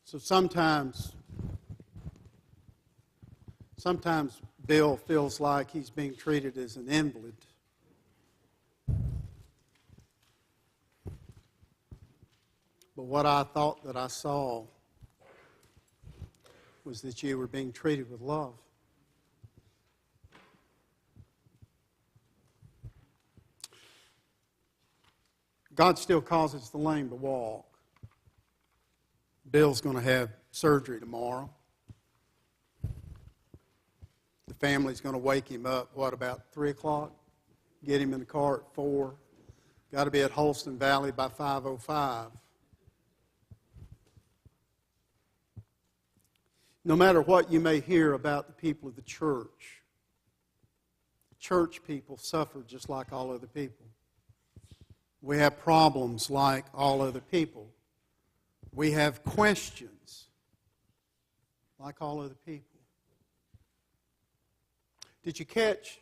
So sometimes Bill feels like he's being treated as an invalid. But what I thought that I saw was that you were being treated with love. God still causes the lame to walk. Bill's going to have surgery tomorrow. The family's going to wake him up, about 3 o'clock? Get him in the car at 4. Got to be at Holston Valley by 5:05. No matter what you may hear about the people of the church people suffer just like all other people. We have problems like all other people. We have questions like all other people. Did you catch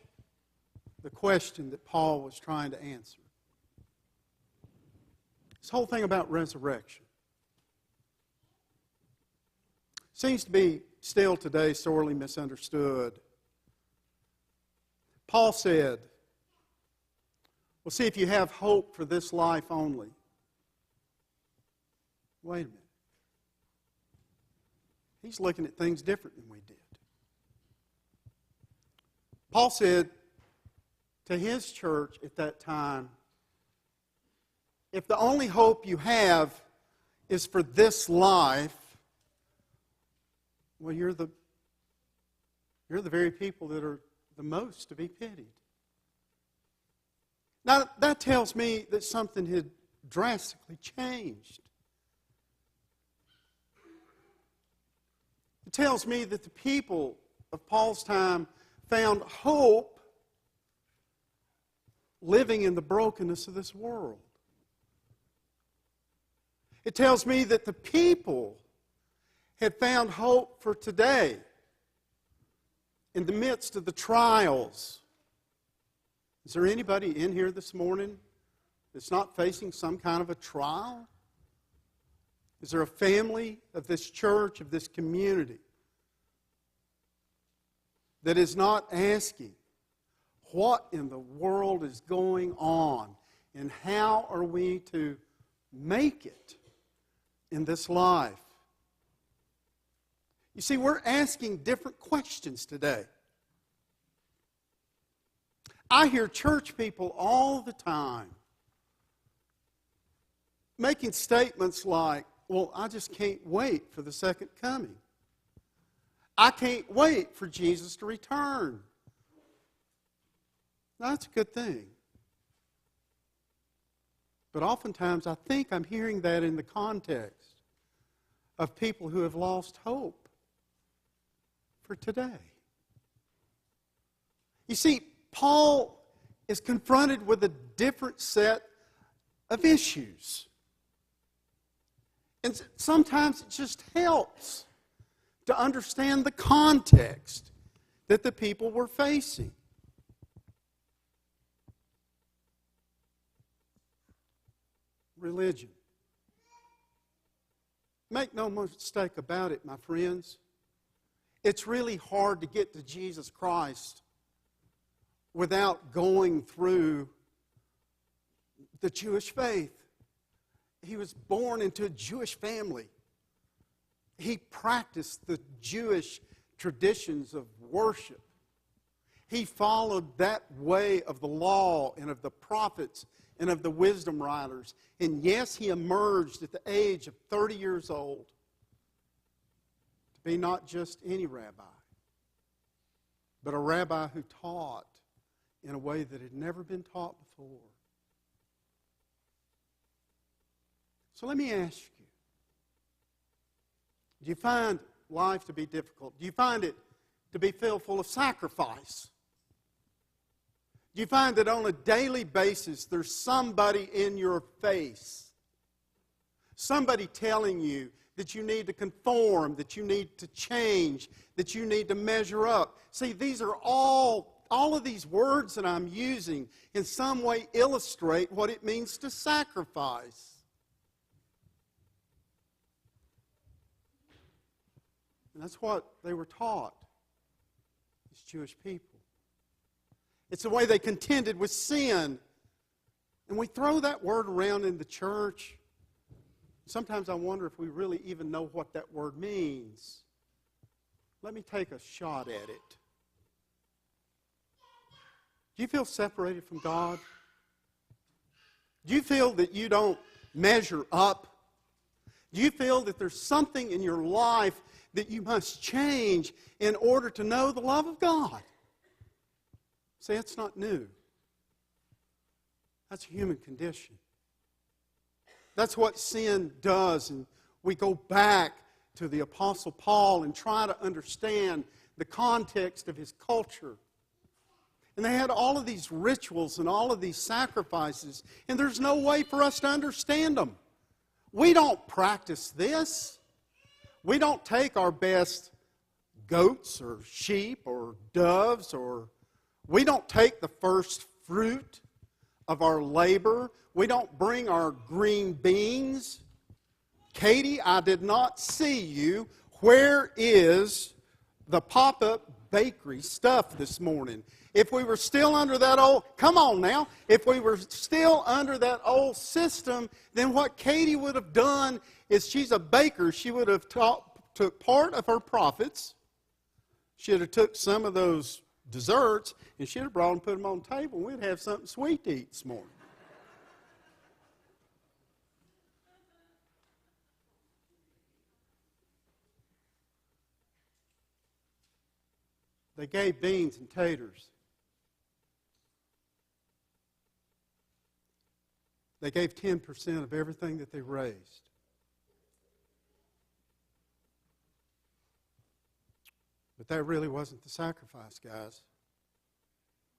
the question that Paul was trying to answer? This whole thing about resurrection seems to be still today sorely misunderstood. Paul said, well, see, if you have hope for this life only. Wait a minute. He's looking at things different than we did. Paul said to his church at that time, if the only hope you have is for this life, well, you're the very people that are the most to be pitied. Now, that tells me that something had drastically changed. It tells me that the people of Paul's time found hope living in the brokenness of this world. It tells me that the people had found hope for today in the midst of the trials. Is there anybody in here this morning that's not facing some kind of a trial? Is there a family of this church, of this community, that is not asking, what in the world is going on? And how are we to make it in this life? You see, we're asking different questions today. I hear church people all the time making statements like, well, I just can't wait for the second coming. I can't wait for Jesus to return. Now, that's a good thing. But oftentimes I think I'm hearing that in the context of people who have lost hope for today. You see, Paul is confronted with a different set of issues. And sometimes it just helps to understand the context that the people were facing. Religion. Make no mistake about it, my friends. It's really hard to get to Jesus Christ without going through the Jewish faith. He was born into a Jewish family. He practiced the Jewish traditions of worship. He followed that way of the law and of the prophets and of the wisdom writers. And yes, he emerged at the age of 30 years old to be not just any rabbi, but a rabbi who taught in a way that had never been taught before. So let me ask you, do you find life to be difficult? Do you find it to be filled full of sacrifice? Do you find that on a daily basis there's somebody in your face, somebody telling you that you need to conform, that you need to change, that you need to measure up? See, these are all of these words that I'm using in some way illustrate what it means to sacrifice. And that's what they were taught as Jewish people. It's the way they contended with sin. And we throw that word around in the church. Sometimes I wonder if we really even know what that word means. Let me take a shot at it. Do you feel separated from God? Do you feel that you don't measure up? Do you feel that there's something in your life that you must change in order to know the love of God? See, it's not new. That's a human condition. That's what sin does. And we go back to the Apostle Paul and try to understand the context of his culture. And they had all of these rituals and all of these sacrifices, and there's no way for us to understand them. We don't practice this. We don't take our best goats or sheep or doves, or we don't take the first fruit of our labor. We don't bring our green beans. Katie, I did not see you. Where is the pop-up bakery stuff this morning? If we were still under that old, come on now, if we were still under that old system, then what Katie would have done is, she's a baker, she would have took part of her profits, she would have took some of those desserts, and she'd have brought them and put them on the table, and we'd have something sweet to eat this morning. They gave beans and taters. They gave 10% of everything that they raised. But that really wasn't the sacrifice, guys.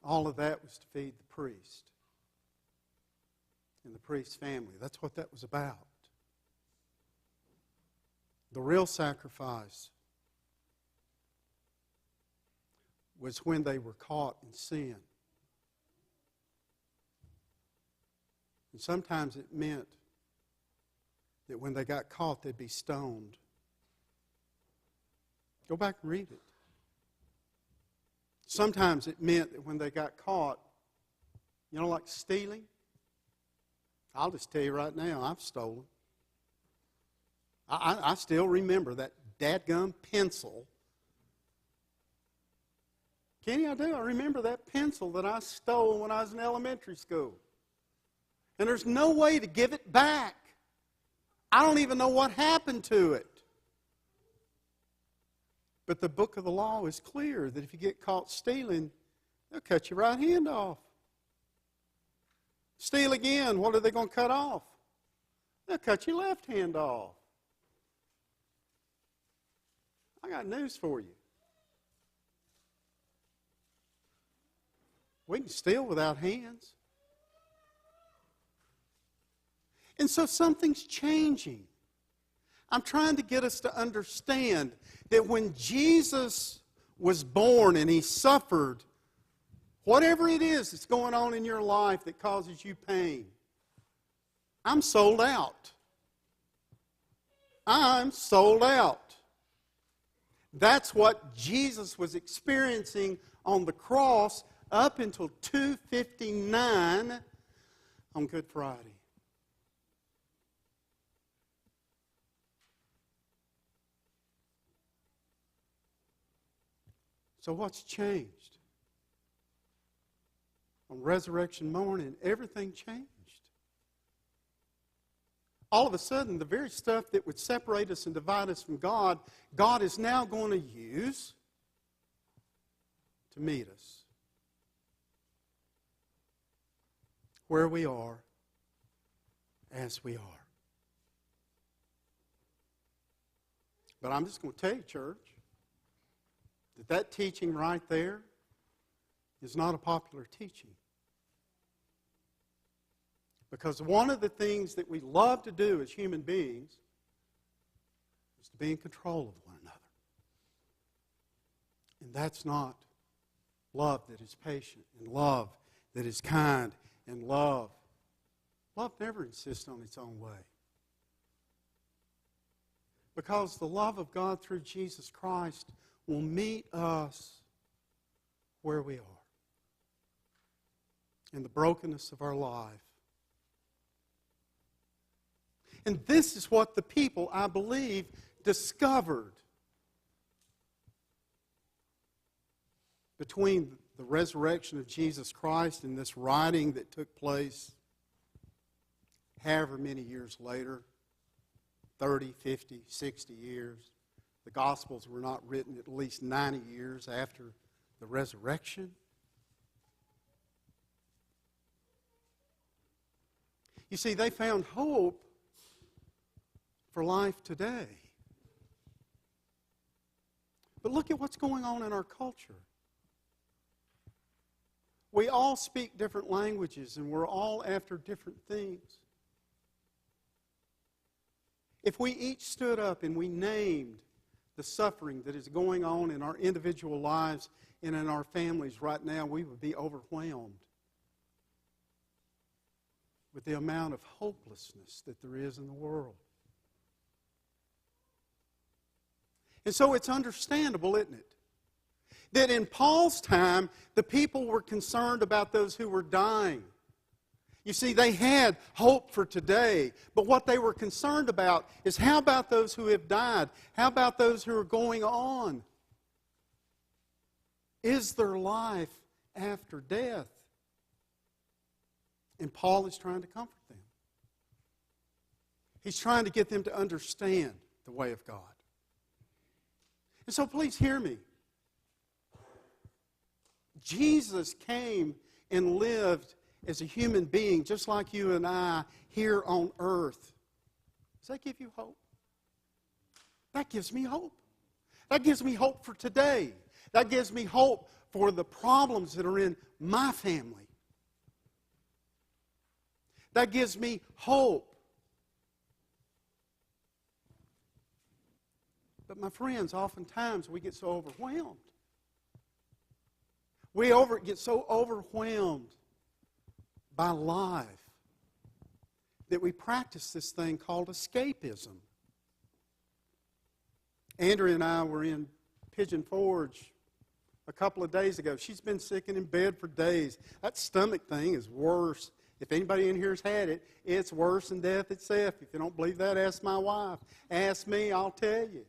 All of that was to feed the priest and the priest's family. That's what that was about. The real sacrifice was when they were caught in sin. And sometimes it meant that when they got caught, they'd be stoned. Go back and read it. Sometimes it meant that when they got caught, like stealing. I'll just tell you right now, I've stolen. I still remember that dadgum pencil. Kenny, I do. I remember that pencil that I stole when I was in elementary school. And there's no way to give it back. I don't even know what happened to it. But the book of the law is clear that if you get caught stealing, they'll cut your right hand off. Steal again, what are they going to cut off? They'll cut your left hand off. I got news for you. We can steal without hands. And so something's changing. I'm trying to get us to understand that when Jesus was born and he suffered, whatever it is that's going on in your life that causes you pain, I'm sold out. I'm sold out. That's what Jesus was experiencing on the cross up until 2:59 on Good Friday. So what's changed? On resurrection morning, everything changed. All of a sudden, the very stuff that would separate us and divide us from God, God is now going to use to meet us where we are, as we are. But I'm just going to tell you, church, that teaching right there is not a popular teaching. Because one of the things that we love to do as human beings is to be in control of one another. And that's not love that is patient, and love that is kind, and love. Love never insists on its own way. Because the love of God through Jesus Christ will meet us where we are, in the brokenness of our life. And this is what the people, I believe, discovered between the resurrection of Jesus Christ and this writing that took place however many years later, 30, 50, 60 years. The Gospels were not written at least 90 years after the resurrection. You see, they found hope for life today. But look at what's going on in our culture. We all speak different languages and we're all after different things. If we each stood up and we named the suffering that is going on in our individual lives and in our families right now, we would be overwhelmed with the amount of hopelessness that there is in the world. And so it's understandable, isn't it, that in Paul's time, the people were concerned about those who were dying. You see, they had hope for today, but what they were concerned about is how about those who have died? How about those who are going on? Is there life after death? And Paul is trying to comfort them. He's trying to get them to understand the way of God. And so please hear me. Jesus came and lived as a human being, just like you and I, here on earth. Does that give you hope? That gives me hope. That gives me hope for today. That gives me hope for the problems that are in my family. That gives me hope. But my friends, oftentimes we get so overwhelmed. We get so overwhelmed by life that we practice this thing called escapism. Andrea and I were in Pigeon Forge a couple of days ago. She's been sick and in bed for days. That stomach thing is worse. If anybody in here has had it, it's worse than death itself. If you don't believe that, ask my wife. Ask me, I'll tell you.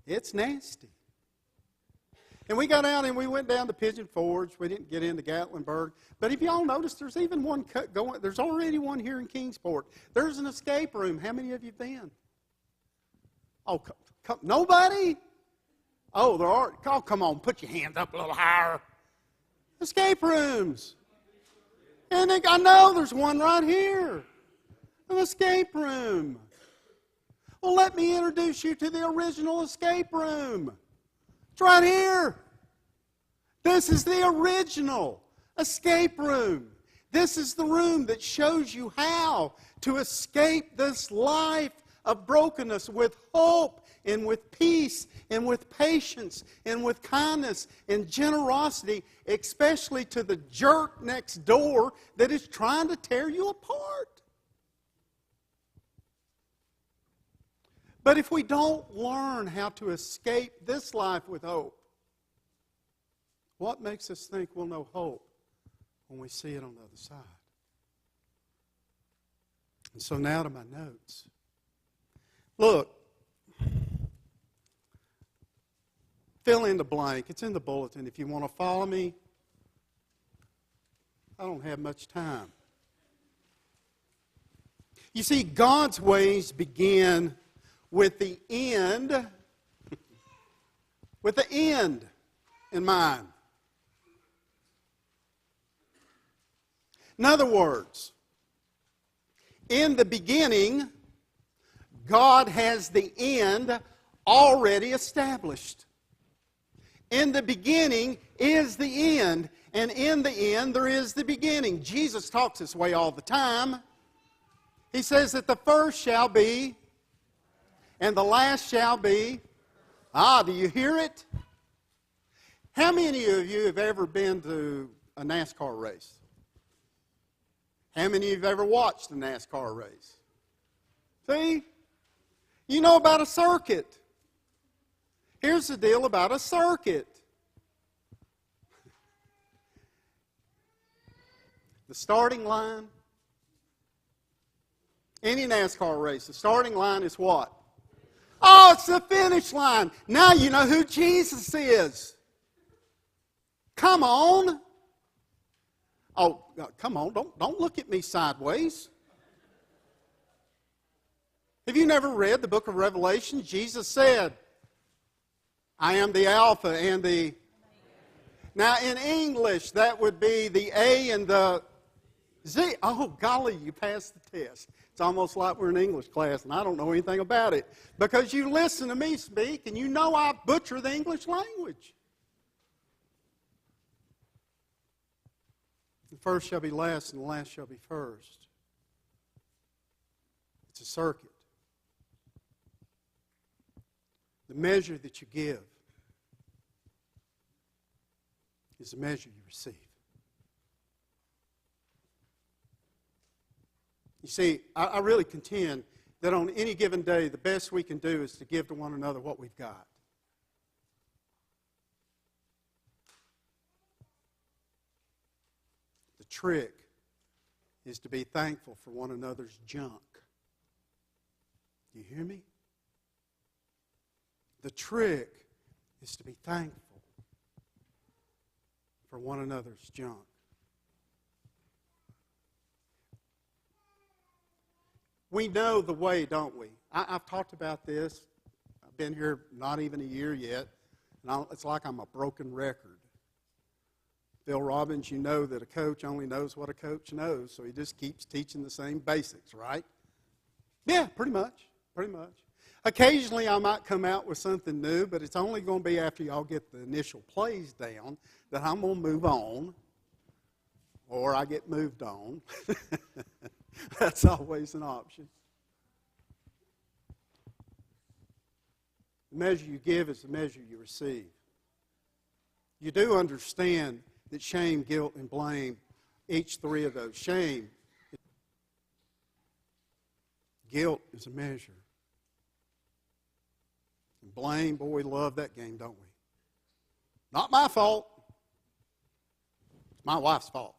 It's nasty. And we got out and we went down to Pigeon Forge. We didn't get into Gatlinburg. But if y'all notice, there's even one going. There's already one here in Kingsport. There's an escape room. How many of you have been? Oh, nobody? Oh, there are. Oh, come on, put your hands up a little higher. Escape rooms. And I know there's one right here. An escape room. Well, let me introduce you to the original escape room. It's right here. This is the original escape room. This is the room that shows you how to escape this life of brokenness with hope and with peace and with patience and with kindness and generosity, especially to the jerk next door that is trying to tear you apart. But if we don't learn how to escape this life with hope, what makes us think we'll know hope when we see it on the other side? And so now to my notes. Look, fill in the blank. It's in the bulletin if you want to follow me. I don't have much time. You see, God's ways begin with the end in mind. In other words, in the beginning, God has the end already established. In the beginning is the end, and in the end there is the beginning. Jesus talks this way all the time. He says that the first shall be, and the last shall be. Do you hear it? How many of you have ever been to a NASCAR race? How many of you have ever watched a NASCAR race? See? You know about a circuit. Here's the deal about a circuit. The starting line, any NASCAR race, the starting line is what? Oh, it's the finish line. Now you know who Jesus is. Come on. Oh, come on. Don't look at me sideways. Have you never read the book of Revelation? Jesus said, I am the Alpha and the... Now, in English, that would be the A and the Z. Oh, golly, you passed the test. It's almost like we're in English class, and I don't know anything about it. Because you listen to me speak, and you know I butcher the English language. The first shall be last, and the last shall be first. It's a circuit. The measure that you give is the measure you receive. You see, I really contend that on any given day, the best we can do is to give to one another what we've got. The trick is to be thankful for one another's junk. Do you hear me? The trick is to be thankful for one another's junk. We know the way, don't we? I've talked about this. I've been here not even a year yet, and it's like I'm a broken record. Bill Robbins, you know that a coach only knows what a coach knows, so he just keeps teaching the same basics, right? Yeah, pretty much. Occasionally I might come out with something new, but it's only going to be after y'all get the initial plays down that I'm going to move on, or I get moved on. That's always an option. The measure you give is the measure you receive. You do understand that shame, guilt, and blame, each three of those. Shame, guilt is a measure. And blame, boy, we love that game, don't we? Not my fault. It's my wife's fault.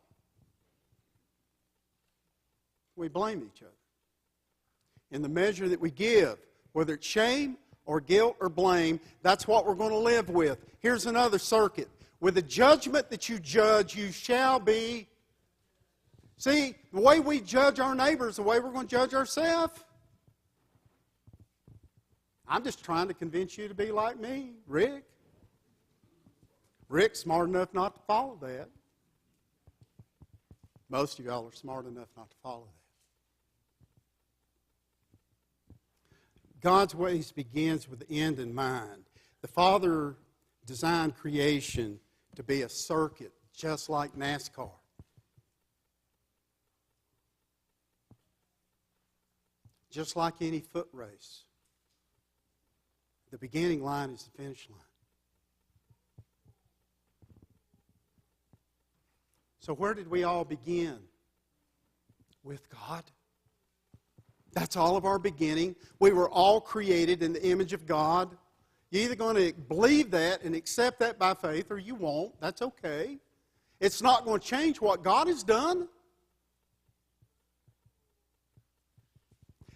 We blame each other. In the measure that we give, whether it's shame or guilt or blame, that's what we're going to live with. Here's another circuit. With the judgment that you judge, you shall be. See, the way we judge our neighbors, the way we're going to judge ourselves. I'm just trying to convince you to be like me, Rick. Rick's smart enough not to follow that. Most of y'all are smart enough not to follow that. God's ways begins with the end in mind. The Father designed creation to be a circuit, just like NASCAR. Just like any foot race. The beginning line is the finish line. So where did we all begin? With God. That's all of our beginning. We were all created in the image of God. You're either going to believe that and accept that by faith, or you won't. That's okay. It's not going to change what God has done.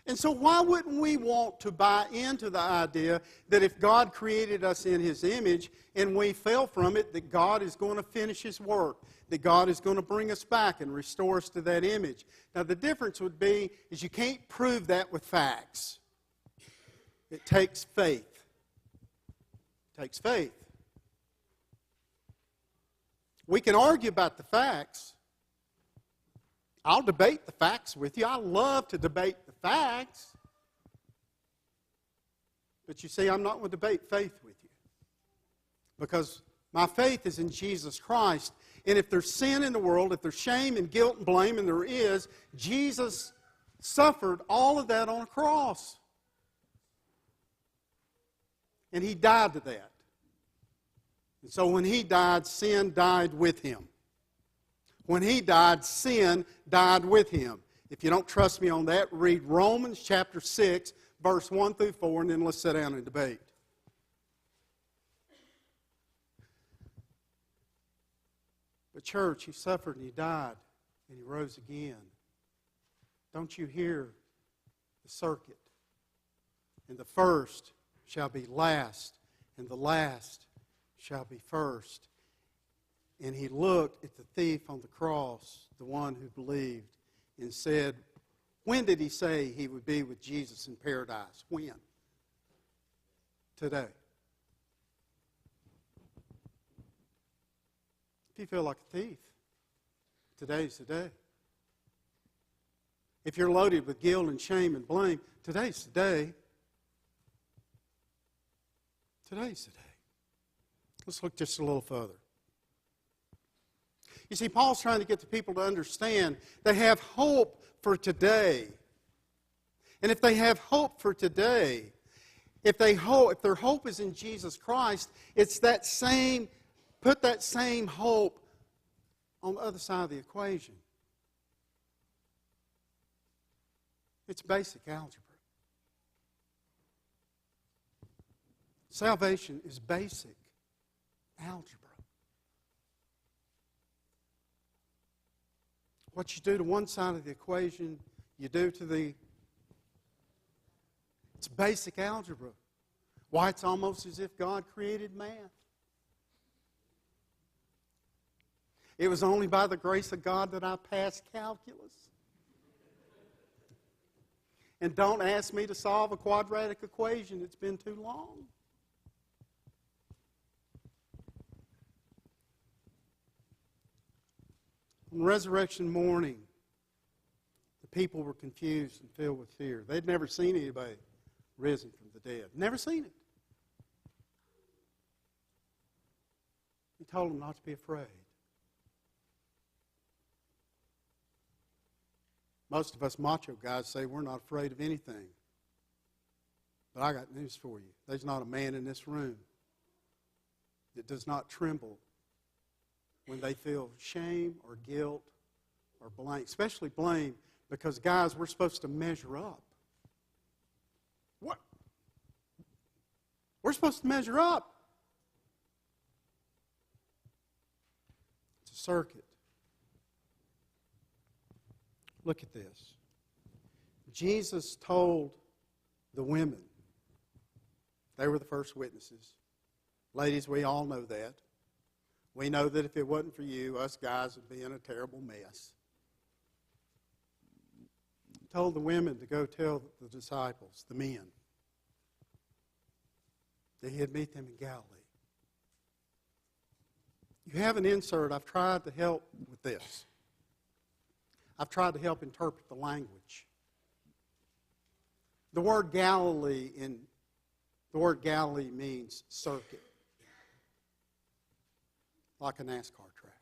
And so why wouldn't we want to buy into the idea that if God created us in His image and we fell from it, that God is going to finish His work, that God is going to bring us back and restore us to that image? Now the difference would be is you can't prove that with facts. It takes faith. It takes faith. We can argue about the facts. I'll debate the facts with you. I love to debate the facts. But you see, I'm not going to debate faith with you. Because my faith is in Jesus Christ. And if there's sin in the world, if there's shame and guilt and blame, and there is, Jesus suffered all of that on a cross. And He died to that. And so when He died, sin died with Him. When He died, sin died with Him. If you don't trust me on that, read Romans chapter 6, verse 1 through 4, and then let's sit down and debate. But church, He suffered and He died and He rose again. Don't you hear the circuit? And the first shall be last, and the last shall be first. And He looked at the thief on the cross, the one who believed, and said, when did He say he would be with Jesus in paradise? When? Today. If you feel like a thief, today's the day. If you're loaded with guilt and shame and blame, today's the day. Today's the day. Let's look just a little further. You see, Paul's trying to get the people to understand they have hope for today. And if they have hope for today, if their hope is in Jesus Christ, it's that same, put that same hope on the other side of the equation. It's basic algebra. Salvation is basic algebra. What you do to one side of the equation, you do to the... It's basic algebra. Why, it's almost as if God created math. It was only by the grace of God that I passed calculus. And don't ask me to solve a quadratic equation. It's been too long. On resurrection morning, the people were confused and filled with fear. They'd never seen anybody risen from the dead. Never seen it. He told them not to be afraid. Most of us macho guys say we're not afraid of anything. But I got news for you. There's not a man in this room that does not tremble when they feel shame or guilt or blame, especially blame, because, guys, we're supposed to measure up. What? We're supposed to measure up. It's a circuit. Look at this. Jesus told the women, they were the first witnesses. Ladies, we all know that. We know that if it wasn't for you, us guys would be in a terrible mess. He told the women to go tell the disciples, the men, that He'd meet them in Galilee. You have an insert. I've tried to help with this. I've tried to help interpret the language. The word Galilee means circuit, like a NASCAR track.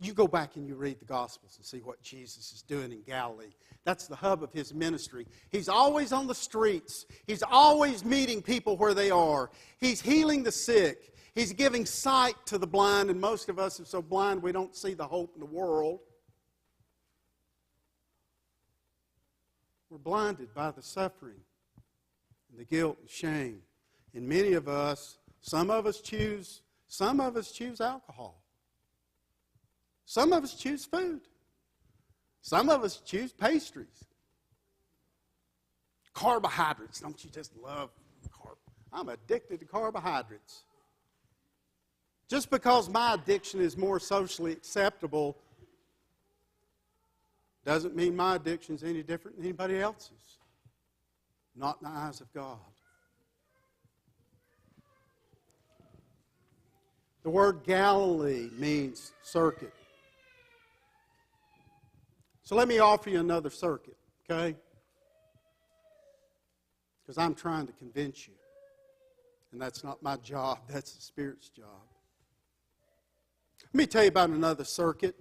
You go back and you read the Gospels and see what Jesus is doing in Galilee. That's the hub of His ministry. He's always on the streets. He's always meeting people where they are. He's healing the sick. He's giving sight to the blind, and most of us are so blind we don't see the hope in the world. We're blinded by the suffering and the guilt and shame. And many of us, some of us choose alcohol. Some of us choose food. Some of us choose pastries. Carbohydrates. Don't you just love I'm addicted to carbohydrates. Just because my addiction is more socially acceptable doesn't mean my addiction is any different than anybody else's. Not in the eyes of God. The word Galilee means circuit. So let me offer you another circuit, okay? Because I'm trying to convince you. And that's not my job, that's the Spirit's job. Let me tell you about another circuit.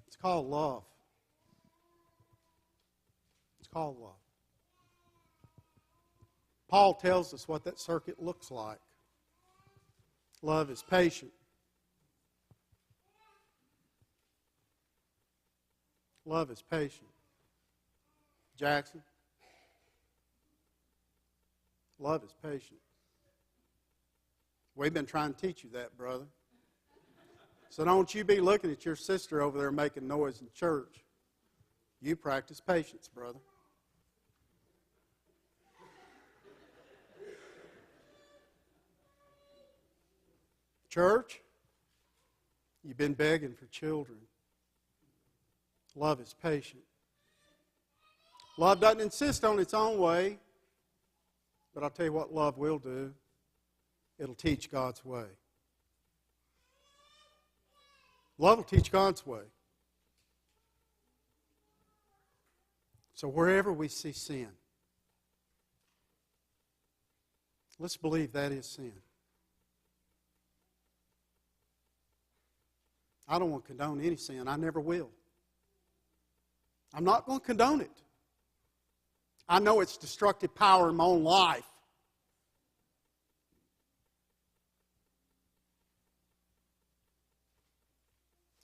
It's called love. It's called love. Paul tells us what that circuit looks like. Love is patient. Love is patient. Jackson. Love is patient. We've been trying to teach you that, brother. So don't you be looking at your sister over there making noise in church. You practice patience, brother. Church, you've been begging for children. Love is patient. Love doesn't insist on its own way, but I'll tell you what love will do. It'll teach God's way. Love will teach God's way. So wherever we see sin, let's believe that is sin. I don't want to condone any sin. I never will. I'm not going to condone it. I know it's destructive power in my own life.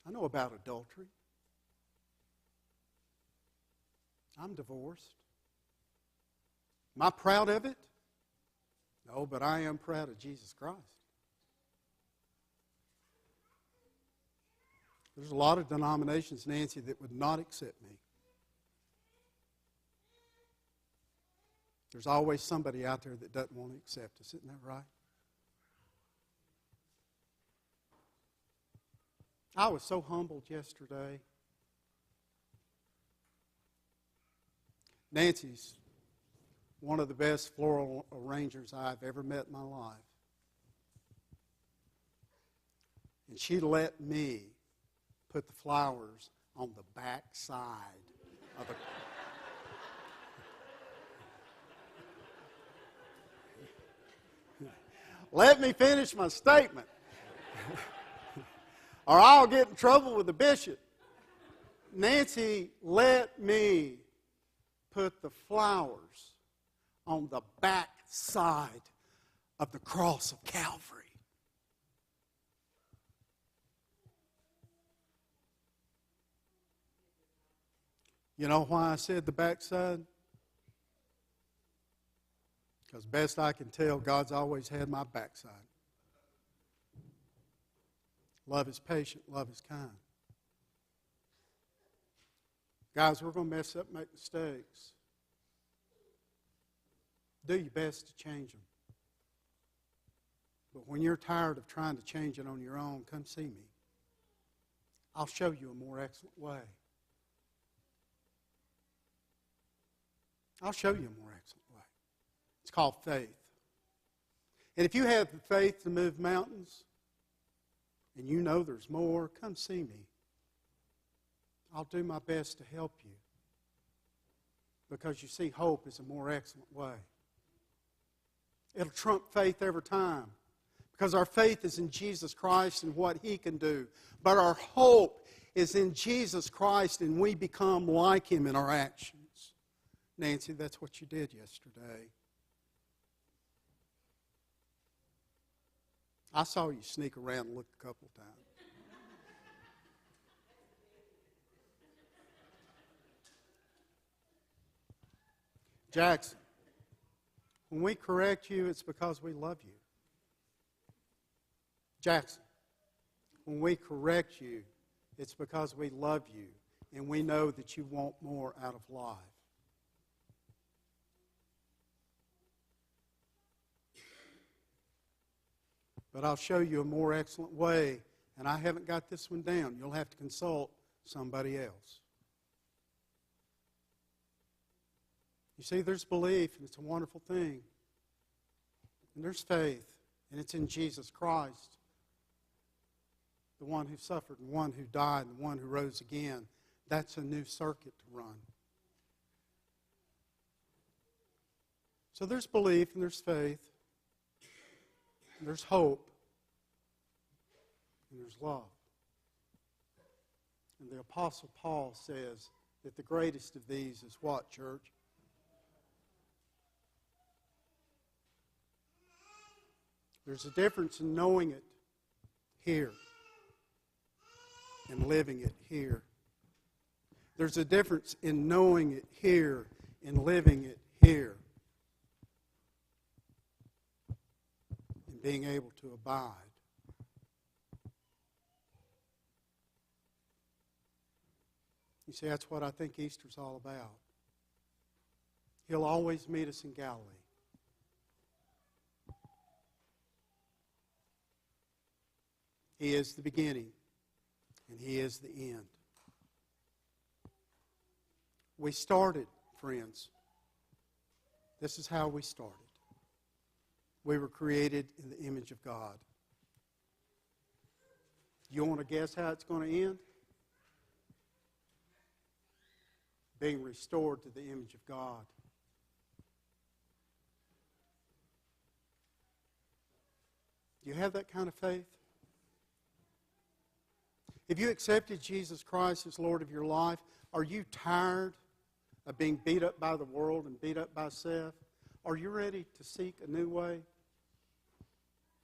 I know about adultery. I'm divorced. Am I proud of it? No, but I am proud of Jesus Christ. There's a lot of denominations, Nancy, that would not accept me. There's always somebody out there that doesn't want to accept us. Isn't that right? I was so humbled yesterday. Nancy's one of the best floral arrangers I've ever met in my life. And she let me put the flowers on the back side of the... Let me finish my statement. Or I'll get in trouble with the bishop. Nancy let me put the flowers on the back side of the cross of Calvary. You know why I said the backside? Because best I can tell, God's always had my backside. Love is patient. Love is kind. Guys, we're going to mess up, make mistakes. Do your best to change them. But when you're tired of trying to change it on your own, come see me. I'll show you a more excellent way. I'll show you a more excellent way. It's called faith. And if you have the faith to move mountains, and you know there's more, come see me. I'll do my best to help you. Because you see, hope is a more excellent way. It'll trump faith every time. Because our faith is in Jesus Christ and what He can do. But our hope is in Jesus Christ and we become like Him in our actions. Nancy, that's what you did yesterday. I saw you sneak around and look a couple of times. Jackson, when we correct you, it's because we love you. Jackson, when we correct you, it's because we love you and we know that you want more out of life. But I'll show you a more excellent way, and I haven't got this one down. You'll have to consult somebody else. You see, there's belief, and it's a wonderful thing. And there's faith, and it's in Jesus Christ, the one who suffered, and one who died, and one who rose again. That's a new circuit to run. So there's belief, and there's faith. There's hope, and there's love. And the Apostle Paul says that the greatest of these is what, church? There's a difference in knowing it here and living it here. There's a difference in knowing it here and living it here. And being able to abide. You see, that's what I think Easter's all about. He'll always meet us in Galilee. He is the beginning, and He is the end. We started, friends. This is how we started. We were created in the image of God. You want to guess how it's going to end? Being restored to the image of God. Do you have that kind of faith? If you accepted Jesus Christ as Lord of your life, are you tired of being beat up by the world and beat up by self? Are you ready to seek a new way?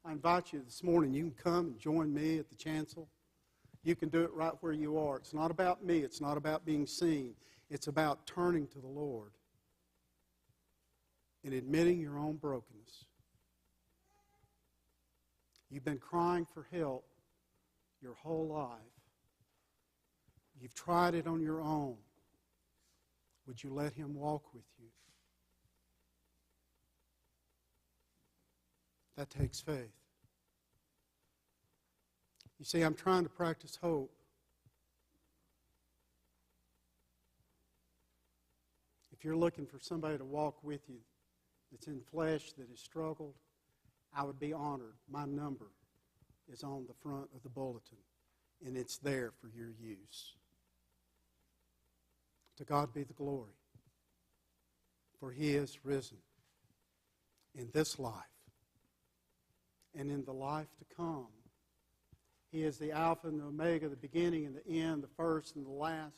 I invite you this morning, you can come and join me at the chancel. You can do it right where you are. It's not about me. It's not about being seen. It's about turning to the Lord and admitting your own brokenness. You've been crying for help your whole life. You've tried it on your own. Would you let Him walk with you? That takes faith. You see, I'm trying to practice hope. If you're looking for somebody to walk with you that's in flesh, that has struggled, I would be honored. My number is on the front of the bulletin, and it's there for your use. To God be the glory, for He is risen in this life and in the life to come. He is the Alpha and the Omega, the beginning and the end, the first and the last.